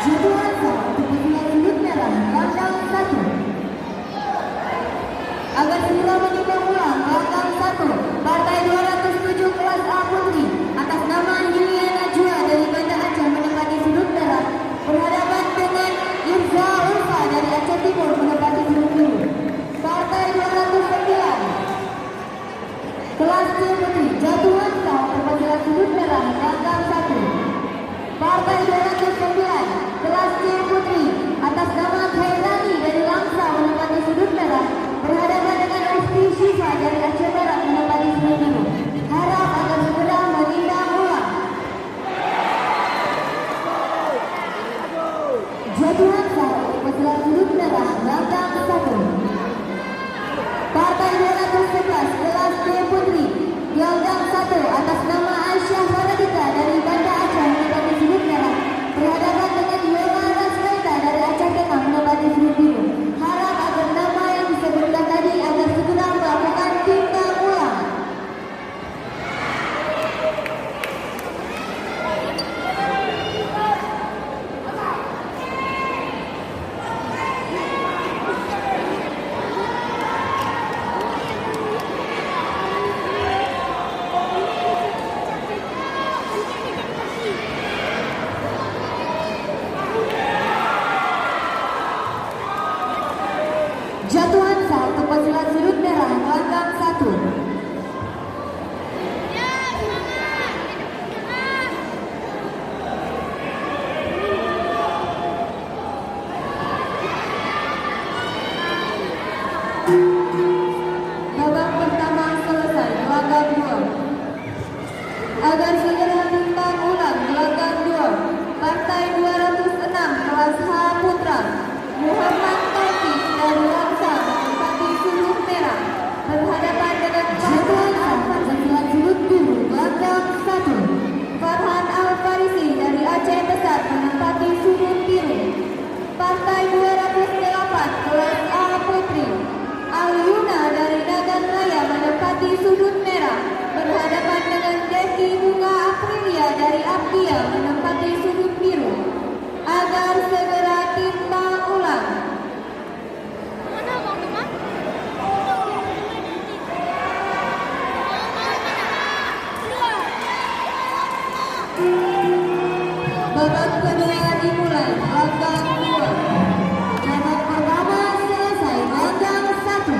Jadwal untuk pemilihan sudut merah langkah 1. Agar segera menimbang ulang langkah 1 Partai 207 kelas A Putri atas nama Yulia Najwa dari Banda Aceh menempati sudut merah berhadapan dengan Irza Ulfa dari Aceh Timur menempati sudut biru. Partai 209 kelas C Putri jatuhan sah untuk pemilihan sudut merah langkah 1. Partai 209 kelas C Putri atas nama Khairani dari Langsa menempati sudut merah berhadapan dengan Usti Syifa dari Aceh Barat menempati sudut biru. Harap agar segera menimbang ulang. Jatuhan sah untuk pemilihan sudut merah langkah 1. Partai 211 kelas D Putri Geldang 1 atas nama Aisyah Faradita dari Banda Aceh menempati sudut merah berhadapan dengan Yoma Rasmeta dari Aceh Tengah menempati sudut biru. Harap agar nama yang disebutkan tadi agar segera melakukan timbang ulang. Jatuhan sah untuk pemilihan sudut merah langkah 1. Babak pertama selesai, gelanggang 2. Agar segera timbang ulang gelanggang 2. Partai 206 kelas H Putra Muhammad Taufik dari Langsa menempati sudut merah berhadapan dengan Farhan Al-Farisi sudut biru gelanggang 1. Farhan Al-Farisi dari Aceh Besar menempati sudut biru. Partai 208 kelas A Putri Al-Yuna dari Nagan Raya menempati sudut merah berhadapan dengan Devi Bunga Aprilia dari Abdia menempati sudut biru. Agar segera timbang ulang. Babak kedua dimulai, gelanggang 2. Babak pertama selesai, gelanggang 1.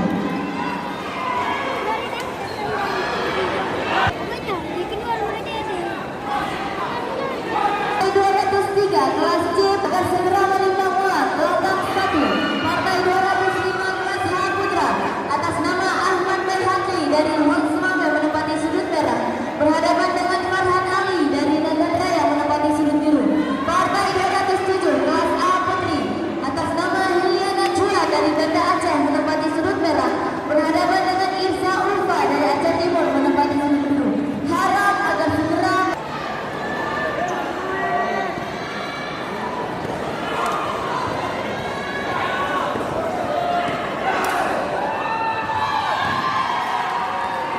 Partai 203 kelas C akan segera menimbang ulang gelanggang 1. Partai 205 kelas H Putra atas nama Ahmad Bayhaqi dari Luhut Semangga menempati sudut merah berhadapan dengan Farhan Ali dari Nagan Raya menempati sudut biru. Partai 207 kelas A Putri atas nama Yulia Najwa dari Banda Aceh menempati sudut merah berhadapan dengan Irza Ulfa dari Aceh Timur menempati sudut biru. Harap agar segera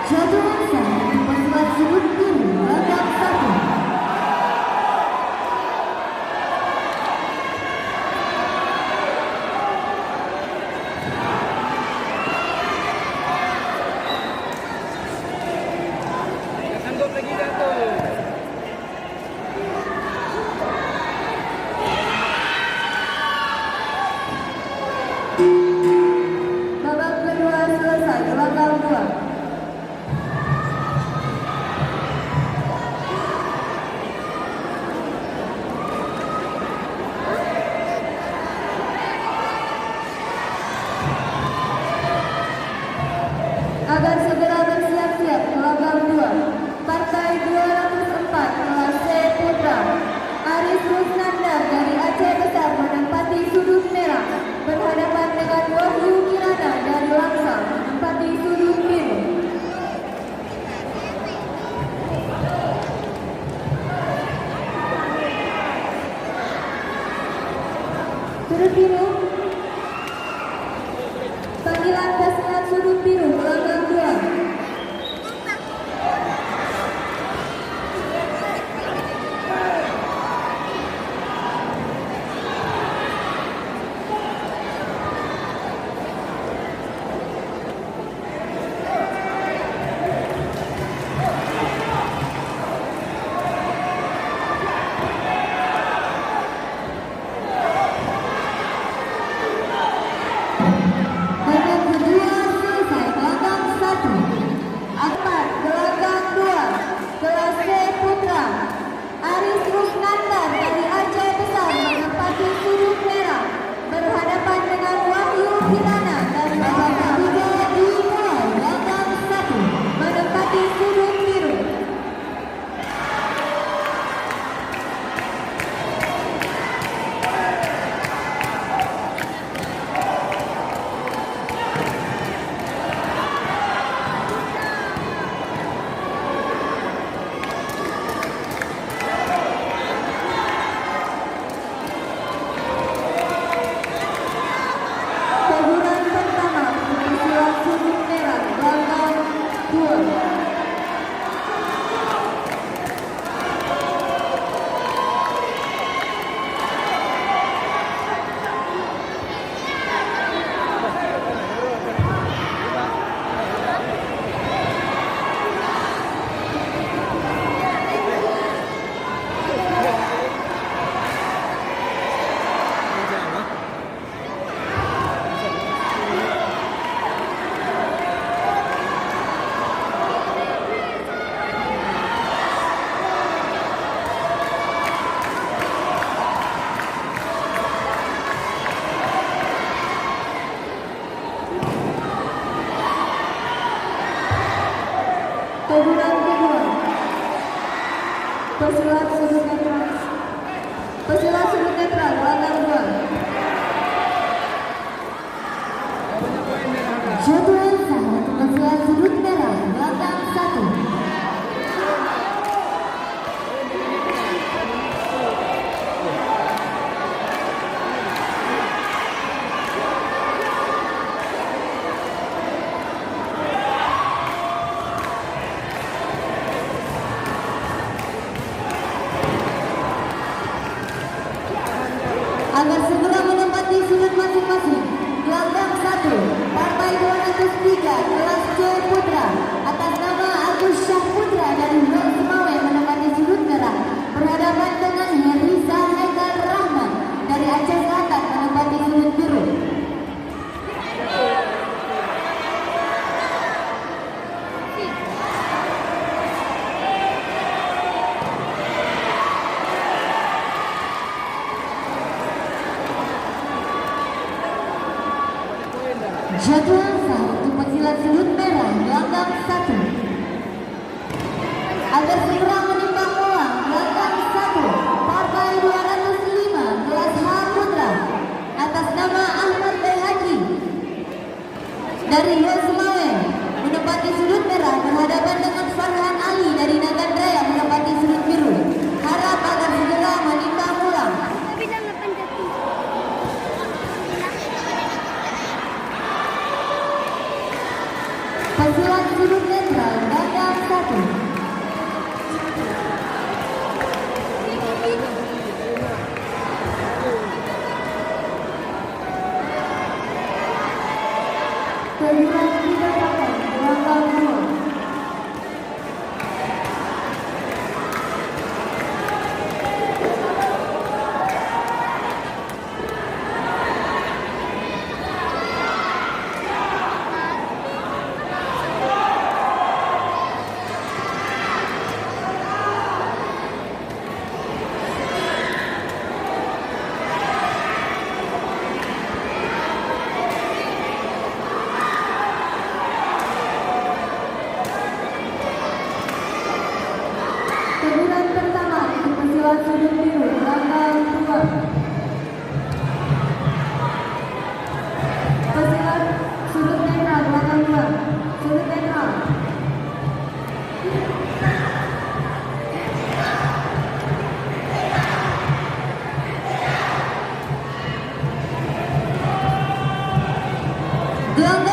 jatuhan sah untuk pemilihan sudut biru gelanggang 1. Sanggup lagi dah tu. Babak kedua selesai, gelanggang 2. Agar segera bersiap-siap gelanggang 2. Partai 204 kelas C Putra Aris Rusnandar dari Aceh Besar menempati sudut merah berhadapan dengan Wahyu Kirana dari Langsa menempati sudut biru. Sudut biru panggilan pasangan sudut biru gelanggang 2. sudut netral gelanggang 2. Banyak poin merah Kak. Jadwal sah untuk pesilat sudut merah gelanggang 1. Agar segera menempati sudut masing-masing. Gelanggang 1, partai 203, kelas C Putra. Atas nama Agus Syah Putra dari Blok Semawe menempati sudut merah. Berhadapan dengan Heriza Haikal Rahman dari Aceh Selatan menempati sudut biru. Jadwal sah untuk pesilat sudut merah gelanggang 1. Agar segera menimbang ulang gelanggang 1, partai 205, kelas H Putra. Atas nama Ahmad Bayhaqi dari Blok Semawe menempati sudut merah berhadapan dengan Farhan Ali dari Nagan Raya menempati sudut biru. Harap agar segera menimbang ulang. Bilang 8 detik. Pesilat sudut netral gelanggang 1. Pesilat tidak pakai gelanggang 2. Teguran pertama untuk pesilat sudut biru gelanggang 2. Pesilat sudut netral gelanggang 2. Sudut netral. Gelanggang